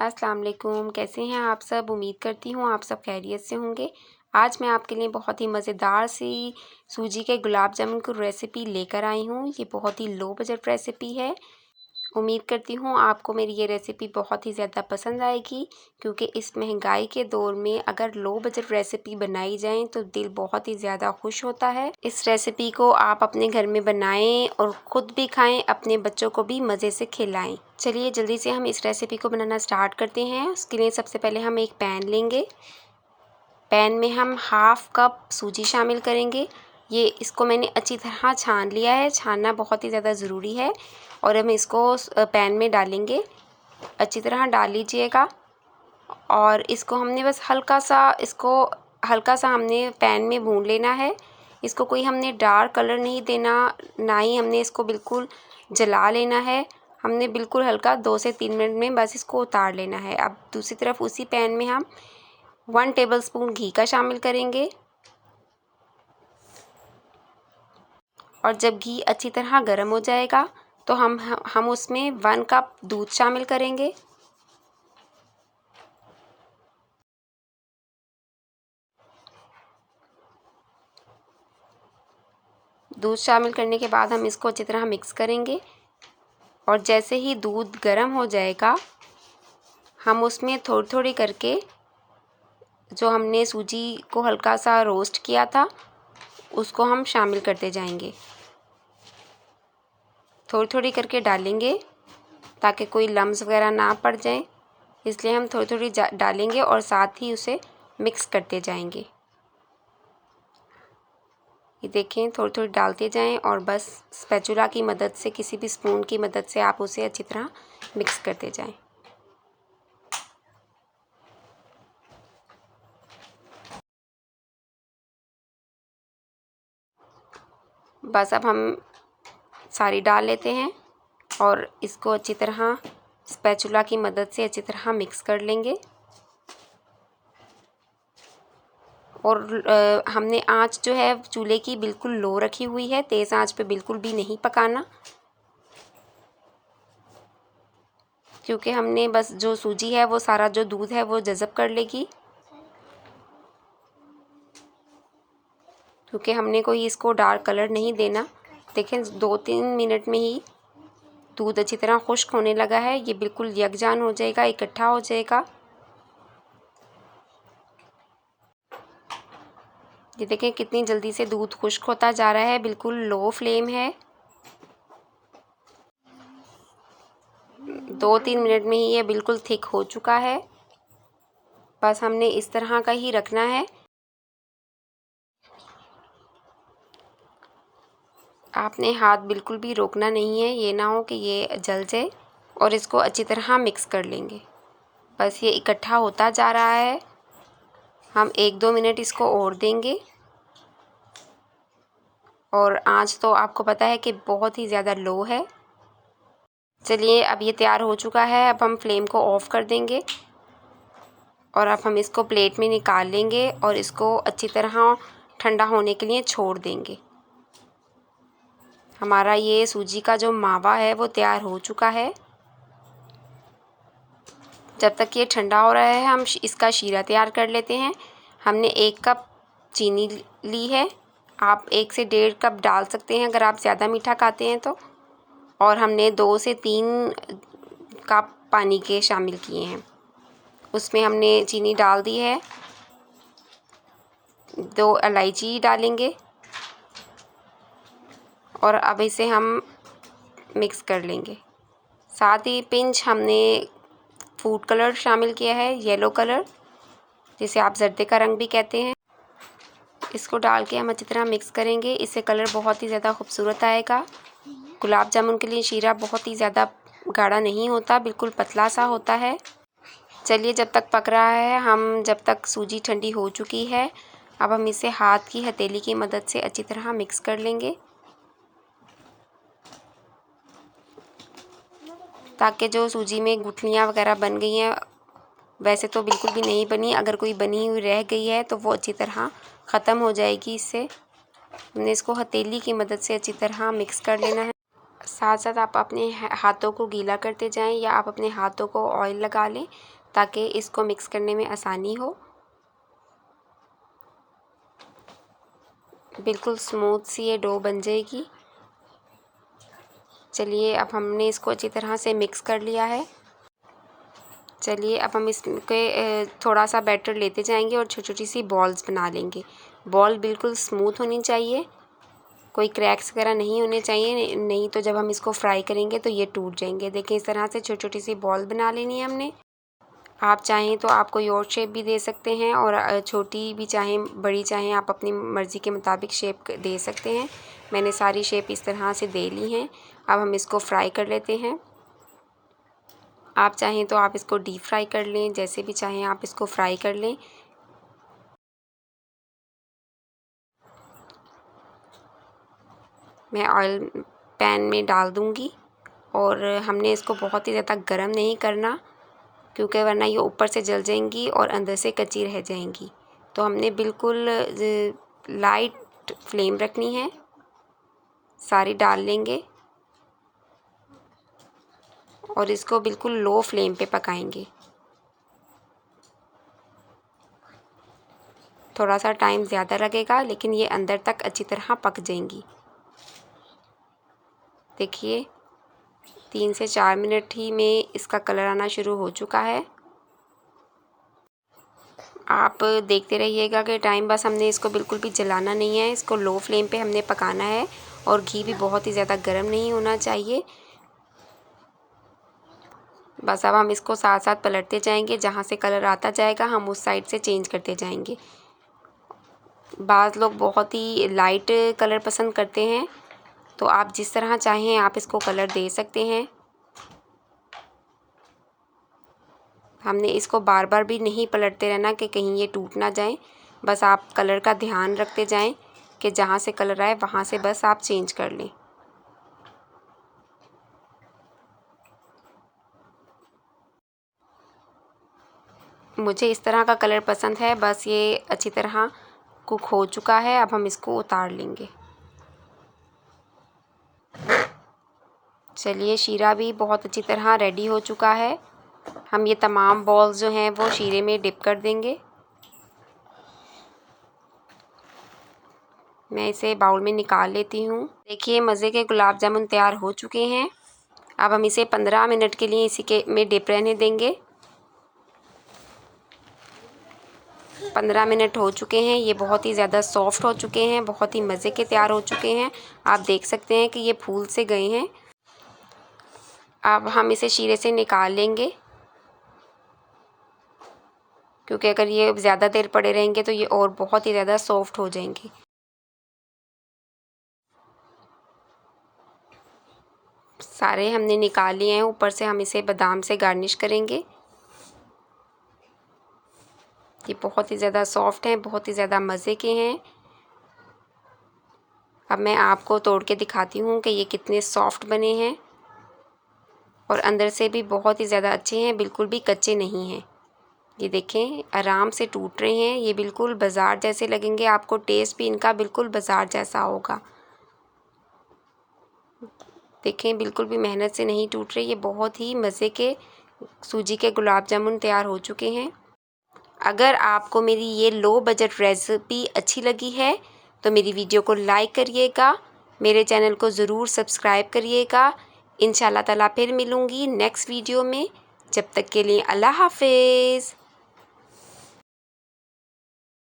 अस्सलाम वालेकुम, कैसे हैं आप सब। उम्मीद करती हूँ आप सब खैरियत से होंगे। आज मैं आपके लिए बहुत ही मज़ेदार सी सूजी के गुलाब जामुन की रेसिपी लेकर आई हूँ। ये बहुत ही लो बजट रेसिपी है। उम्मीद करती हूँ आपको मेरी ये रेसिपी बहुत ही ज़्यादा पसंद आएगी, क्योंकि इस महंगाई के दौर में अगर लो बजट रेसिपी बनाई जाए तो दिल बहुत ही ज़्यादा खुश होता है। इस रेसिपी को आप अपने घर में बनाएं और ख़ुद भी खाएं, अपने बच्चों को भी मज़े से खिलाएं। चलिए जल्दी से हम इस रेसिपी को बनाना स्टार्ट करते हैं। उसके लिए सबसे पहले हम एक पैन लेंगे। पैन में हम हाफ़ कप सूजी शामिल करेंगे। इसको मैंने अच्छी तरह छान लिया है। छानना बहुत ही ज़्यादा ज़रूरी है। और हम इसको पैन में डालेंगे। अच्छी तरह डाल लीजिएगा। और इसको हमने बस हल्का सा हमने पैन में भून लेना है। इसको कोई हमने डार्क कलर नहीं देना, ना ही हमने इसको बिल्कुल जला लेना है। हमने बिल्कुल हल्का 2 से 3 मिनट में बस इसको उतार लेना है। अब दूसरी तरफ उसी पैन में हम 1 टेबलस्पून घी का शामिल करेंगे। और जब घी अच्छी तरह गर्म हो जाएगा तो हम उसमें 1 कप दूध शामिल करेंगे। दूध शामिल करने के बाद हम इसको अच्छी तरह मिक्स करेंगे। और जैसे ही दूध गर्म हो जाएगा हम उसमें थोड़ी थोड़ी करके जो हमने सूजी को हल्का सा रोस्ट किया था उसको हम शामिल करते जाएंगे। थोड़ी थोड़ी करके डालेंगे ताकि कोई लम्स वगैरह ना पड़ जाए, इसलिए हम थोड़ी थोड़ी डालेंगे और साथ ही उसे मिक्स करते जाएंगे। ये देखें, थोड़ी थोड़ी डालते जाएं और बस स्पैचुला की मदद से, किसी भी स्पून की मदद से आप उसे अच्छी तरह मिक्स करते जाएं। बस अब हम सारी डाल लेते हैं और इसको अच्छी तरह स्पैचुला की मदद से अच्छी तरह मिक्स कर लेंगे। और हमने आंच जो है चूल्हे की बिल्कुल लो रखी हुई है। तेज़ आंच पे बिल्कुल भी नहीं पकाना, क्योंकि हमने बस जो सूजी है वो सारा जो दूध है वो जज़ब कर लेगी। क्योंकि हमने कोई इसको डार्क कलर नहीं देना। देखें, 2-3 मिनट में ही दूध अच्छी तरह खुश्क होने लगा है। ये बिल्कुल यकजान हो जाएगा, इकट्ठा हो जाएगा। ये देखें कितनी जल्दी से दूध खुश्क होता जा रहा है। बिल्कुल लो फ्लेम है। 2-3 मिनट में ही ये बिल्कुल थिक हो चुका है। बस हमने इस तरह का ही रखना है। आपने हाथ बिल्कुल भी रोकना नहीं है, ये ना हो कि ये जल जाए। और इसको अच्छी तरह मिक्स कर लेंगे। बस ये इकट्ठा होता जा रहा है। हम 1-2 मिनट इसको और देंगे। और आंच तो आपको पता है कि बहुत ही ज़्यादा लो है। चलिए, अब ये तैयार हो चुका है। अब हम फ्लेम को ऑफ़ कर देंगे और अब हम इसको प्लेट में निकाल लेंगे और इसको अच्छी तरह ठंडा होने के लिए छोड़ देंगे। हमारा ये सूजी का जो मावा है वो तैयार हो चुका है। जब तक ये ठंडा हो रहा है हम इसका शीरा तैयार कर लेते हैं। हमने 1 कप चीनी ली है। आप 1 से 1.5 कप डाल सकते हैं अगर आप ज़्यादा मीठा खाते हैं तो। और हमने 2 से 3 कप पानी के शामिल किए हैं। उसमें हमने चीनी डाल दी है। 2 इलायची डालेंगे और अब इसे हम मिक्स कर लेंगे। साथ ही पिंच हमने फूड कलर शामिल किया है, येलो कलर, जिसे आप जर्दे का रंग भी कहते हैं। इसको डाल के हम अच्छी तरह मिक्स करेंगे। इससे कलर बहुत ही ज़्यादा खूबसूरत आएगा। गुलाब जामुन के लिए शीरा बहुत ही ज़्यादा गाढ़ा नहीं होता, बिल्कुल पतला सा होता है। चलिए, जब तक पक रहा है जब तक सूजी ठंडी हो चुकी है, अब हम इसे हाथ की हथेली की मदद से अच्छी तरह मिक्स कर लेंगे, ताकि जो सूजी में गुठलियाँ वगैरह बन गई हैं, वैसे तो बिल्कुल भी नहीं बनी, अगर कोई बनी हुई रह गई है तो वो अच्छी तरह ख़त्म हो जाएगी। इससे हमने इसको हथेली की मदद से अच्छी तरह मिक्स कर लेना है। साथ साथ आप अपने हाथों को गीला करते जाएं या आप अपने हाथों को ऑयल लगा लें ताकि इसको मिक्स करने में आसानी हो। बिल्कुल स्मूथ सी ये डो बन जाएगी। चलिए अब हमने इसको अच्छी तरह से मिक्स कर लिया है। चलिए अब हम इसके थोड़ा सा बैटर लेते जाएंगे और छोटी छोटी सी बॉल्स बना लेंगे। बॉल बिल्कुल स्मूथ होनी चाहिए, कोई क्रैक्स वगैरह नहीं होने चाहिए, नहीं तो जब हम इसको फ्राई करेंगे तो ये टूट जाएंगे। देखिए इस तरह से छोटी छोटी सी बॉल बना लेनी है हमने। आप चाहें तो आप कोई और शेप भी दे सकते हैं और छोटी भी चाहें बड़ी चाहें आप अपनी मर्ज़ी के मुताबिक शेप दे सकते हैं। मैंने सारी शेप इस तरह से दे ली हैं। अब हम इसको फ्राई कर लेते हैं। आप चाहें तो आप इसको डीप फ्राई कर लें, जैसे भी चाहें आप इसको फ्राई कर लें। मैं ऑयल पैन में डाल दूंगी और हमने इसको बहुत ही ज़्यादा गर्म नहीं करना क्योंकि वरना ये ऊपर से जल जाएंगी और अंदर से कच्ची रह जाएंगी। तो हमने बिल्कुल लाइट फ्लेम रखनी है। सारी डाल लेंगे और इसको बिल्कुल लो फ्लेम पे पकाएंगे। थोड़ा सा टाइम ज़्यादा लगेगा लेकिन ये अंदर तक अच्छी तरह पक जाएंगी। देखिए 3 से 4 मिनट ही में इसका कलर आना शुरू हो चुका है। आप देखते रहिएगा कि टाइम, बस हमने इसको बिल्कुल भी जलाना नहीं है, इसको लो फ्लेम पे हमने पकाना है और घी भी बहुत ही ज़्यादा गर्म नहीं होना चाहिए। बस अब हम इसको साथ साथ पलटते जाएंगे, जहाँ से कलर आता जाएगा हम उस साइड से चेंज करते जाएंगे। बाज़ लोग बहुत ही लाइट कलर पसंद करते हैं, तो आप जिस तरह चाहें आप इसको कलर दे सकते हैं। हमने इसको बार बार भी नहीं पलटते रहना कि कहीं ये टूट ना जाए। बस आप कलर का ध्यान रखते जाएं कि जहाँ से कलर आए वहाँ से बस आप चेंज कर लें। मुझे इस तरह का कलर पसंद है। बस ये अच्छी तरह कुक हो चुका है, अब हम इसको उतार लेंगे। चलिए शीरा भी बहुत अच्छी तरह रेडी हो चुका है। हम ये तमाम बॉल्स जो हैं वो शीरे में डिप कर देंगे। मैं इसे बाउल में निकाल लेती हूँ। देखिए मज़े के गुलाब जामुन तैयार हो चुके हैं। अब हम इसे 15 मिनट के लिए इसी के में डिप रहने देंगे। 15 मिनट हो चुके हैं। ये बहुत ही ज़्यादा सॉफ्ट हो चुके हैं, बहुत ही मज़े के तैयार हो चुके हैं। आप देख सकते हैं कि ये फूल से गए हैं। अब हम इसे शीरे से निकाल लेंगे क्योंकि अगर ये ज़्यादा देर पड़े रहेंगे तो ये और बहुत ही ज़्यादा सॉफ्ट हो जाएंगे। सारे हमने निकाल लिए हैं। ऊपर से हम इसे बादाम से गार्निश करेंगे। ये बहुत ही ज़्यादा सॉफ्ट हैं, बहुत ही ज़्यादा मज़े के हैं। अब मैं आपको तोड़ के दिखाती हूँ कि ये कितने सॉफ्ट बने हैं और अंदर से भी बहुत ही ज़्यादा अच्छे हैं, बिल्कुल भी कच्चे नहीं हैं। ये देखें आराम से टूट रहे हैं। ये बिल्कुल बाज़ार जैसे लगेंगे आपको, टेस्ट भी इनका बिल्कुल बाज़ार जैसा होगा। देखें बिल्कुल भी मेहनत से नहीं टूट रहे। ये बहुत ही मज़े के सूजी के गुलाब जामुन तैयार हो चुके हैं। अगर आपको मेरी ये लो बजट रेसिपी अच्छी लगी है तो मेरी वीडियो को लाइक करिएगा, मेरे चैनल को ज़रूर सब्सक्राइब करिएगा। इंशाल्लाह ताला फिर मिलूँगी नेक्स्ट वीडियो में। जब तक के लिए अल्लाह हाफ़िज़।